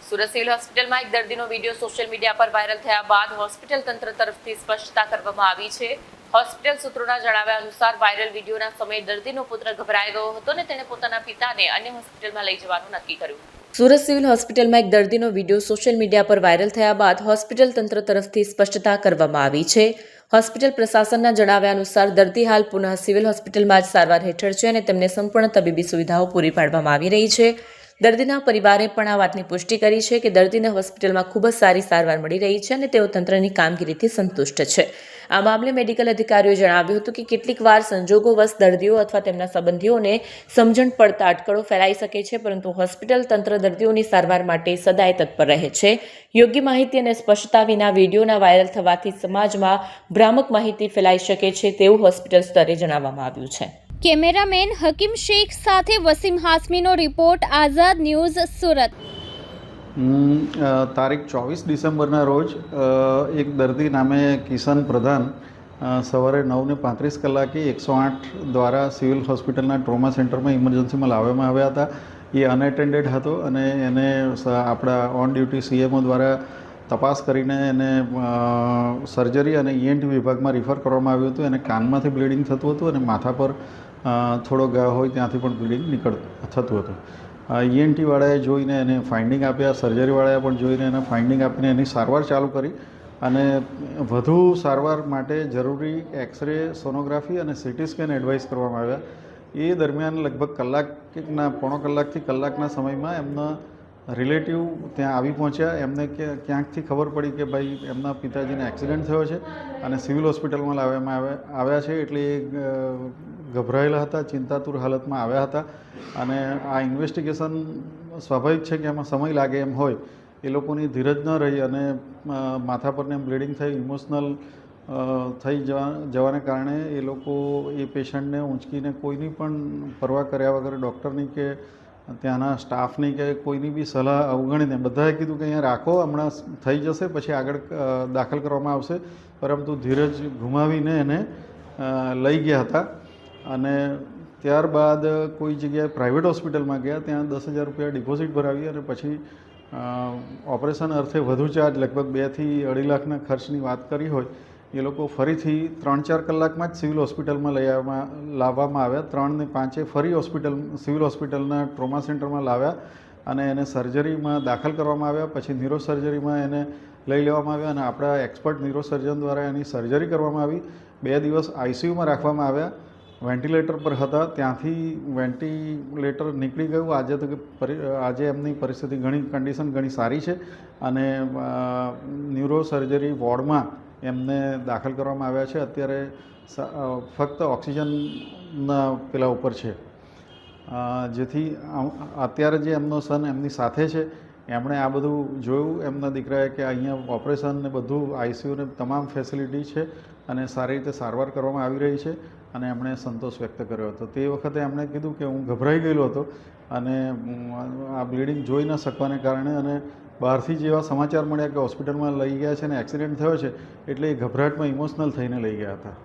Surat civil હોસ્પિટલમાં એક દર્દીનો વિડીયો સોશિયલ મીડિયા પર વાયરલ થયા બાદ હોસ્પિટલ તંત્ર તરફથી સ્પષ્ટતા કરવામાં આવી છે। હોસ્પિટલ સૂત્રોના જણાવ્યા અનુસાર વાયરલ વિડીયોના સમયે દર્દીનો પુત્ર ગભરાઈ ગયો હતો અને તેણે પોતાના પિતાને અન્ય હોસ્પિટલમાં લઈ જવાનું નક્કી કર્યું। સુરત સિવિલ હોસ્પિટલમાં એક દર્દીનો વિડીયો સોશિયલ મીડિયા પર વાયરલ થયા બાદ હોસ્પિટલ તંત્ર તરફથી સ્પષ્ટતા કરવામાં આવી છે। હોસ્પિટલ પ્રશાસનના જણાવ્યા અનુસાર દર્દી હાલ પુનઃ સિવિલ હોસ્પિટલમાં જ સારવાર હેઠળ છે અને તેમને સંપૂર્ણ તબીબી સુવિધાઓ પૂરી પાડવામાં આવી રહી છે। દર્દીના પરિવારે પણ આ વાતની પુષ્ટિ કરી છે કે દર્દીને હોસ્પિટલમાં ખૂબ જ સારી સારવાર મળી રહી છે અને તેઓ તંત્રની કામગીરીથી સંતુષ્ટ છે। આ મામલે મેડિકલ અધિકારીઓએ જણાવ્યું હતું કે કેટલીક વાર સંજોગોવશ દર્દીઓ અથવા તેમના સંબંધીઓને સમજણ પડતા અટકળો ફેલાઈ શકે છે, પરંતુ હોસ્પિટલ તંત્ર દર્દીઓની સારવાર માટે સદાય તત્પર રહે છે। યોગ્ય માહિતી અને સ્પષ્ટતા વિના વિડીયોના વાયરલ થવાથી સમાજમાં ભ્રામક માહિતી ફેલાઈ શકે છે તેવું હોસ્પિટલ સ્તરે જણાવવામાં આવ્યું છે। કેમેરામેન હકીમ શેખ સાથે વસીમ હાસમીનો રિપોર્ટ, આઝાદ ન્યૂઝ, સુરત। તારીખ 24 ડિસેમ્બરના રોજ એક દર્દી નામે કિશન પ્રધાન સવારે 9:35 કલાકે 108 દ્વારા સિવિલ હોસ્પિટલના ટ્રોમા સેન્ટરમાં ઇમરજન્સીમાં લાવવામાં આવ્યા હતા। એ અનએટેન્ડેડ હતો અને એને આપણા ઓન ડ્યુટી સીએમઓ દ્વારા તપાસ કરીને એને સર્જરી અને ઈએનટી વિભાગમાં રિફર કરવામાં આવ્યું હતું। એને કાનમાંથી બ્લીડિંગ થતું હતું અને માથા પર થોડો ઘા હોય ત્યાંથી પણ બ્લીડિંગ થતું હતું। ઈએનટીવાળાએ જોઈને એને ફાઇન્ડિંગ આપ્યા, સર્જરીવાળાએ પણ જોઈને એને ફાઇન્ડિંગ આપીને એની સારવાર ચાલુ કરી અને વધુ સારવાર માટે જરૂરી એક્સરે, સોનોગ્રાફી અને સીટી સ્કેન એડવાઇસ કરવામાં આવ્યા। એ દરમિયાન લગભગ પોણો કલાકથી કલાકના સમયમાં એમના રિલેટિવ ત્યાં આવી પહોંચ્યા। એમને ક્યાંકથી ખબર પડી કે ભાઈ એમના પિતાજીને એક્સિડન્ટ થયો છે અને સિવિલ હોસ્પિટલમાં લાવવામાં આવ્યા છે, એટલે એ ગભરાયેલા હતા, ચિંતાતુર હાલતમાં આવ્યા હતા અને આ ઇન્વેસ્ટિગેશન સ્વાભાવિક છે કે એમાં સમય લાગે એમ હોય, એ લોકોની ધીરજ ન રહી અને માથા પરને બ્લીડિંગ થઈ, ઇમોશનલ થઈ જવાને કારણે એ લોકો એ પેશન્ટને ઊંચકીને કોઈની પણ પરવા કર્યા વગર ડૉક્ટરની કે ત્યાંના સ્ટાફની કે કોઈની બી સલાહ અવગણીને બધાએ કીધું કે અહીંયા રાખો, હમણાં થઈ જશે, પછી આગળ દાખલ કરવામાં આવશે, પરંતુ ધીરજ ગુમાવીને એને લઈ ગયા હતા અને ત્યારબાદ કોઈ જગ્યાએ પ્રાઇવેટ હોસ્પિટલમાં ગયા, ત્યાં 10,000 રૂપિયા ડિપોઝિટ ભરાવી અને પછી ઓપરેશન અર્થે વધુ ચાર્જ લગભગ 2 થી 2.5 લાખના ખર્ચની વાત કરી હોય, એ લોકો ફરીથી 3-4 કલાકમાં જ સિવિલ હોસ્પિટલમાં લાવવામાં આવ્યા। 3 ને 5 ફરી સિવિલ હોસ્પિટલના ટ્રોમા સેન્ટરમાં લાવ્યા અને એને સર્જરીમાં દાખલ કરવામાં આવ્યા। પછી ન્યુરો સર્જરીમાં એને લઈ લેવામાં આવ્યા અને આપણા એક્સપર્ટ ન્યુરો સર્જન દ્વારા એની સર્જરી કરવામાં આવી। 2 દિવસ આઈસીયુમાં રાખવામાં આવ્યા, વેન્ટિલેટર પર હતા, ત્યાંથી વેન્ટિલેટર નીકળી ગયું। આજે એમની પરિસ્થિતિ કન્ડિશન ઘણી સારી છે અને ન્યુરો સર્જરી વોર્ડમાં એમને દાખલ કરવામાં આવ્યા છે। અત્યારે ફક્ત ઓક્સિજનના પેલા ઉપર છે, જેથી અત્યારે જે એમનો સન એમની સાથે છે એમણે આ બધું જોયું। એમના દીકરાએ કે અહીંયા ઓપરેશન ને બધું આઈસીયુને તમામ ફેસિલિટી છે અને સારી રીતે સારવાર કરવામાં આવી રહી છે અને એમણે સંતોષ વ્યક્ત કર્યો હતો। તે વખતે એમણે કીધું કે હું ગભરાઈ ગયેલો હતો અને આ બ્લીડિંગ જોઈ ન શકવાને કારણે અને બહારથી જેવા સમાચાર મળ્યા કે હોસ્પિટલમાં લઈ ગયા છે અને એક્સિડન્ટ થયો છે, એટલે એ ગભરાટમાં ઇમોશનલ થઈને લઈ ગયા હતા।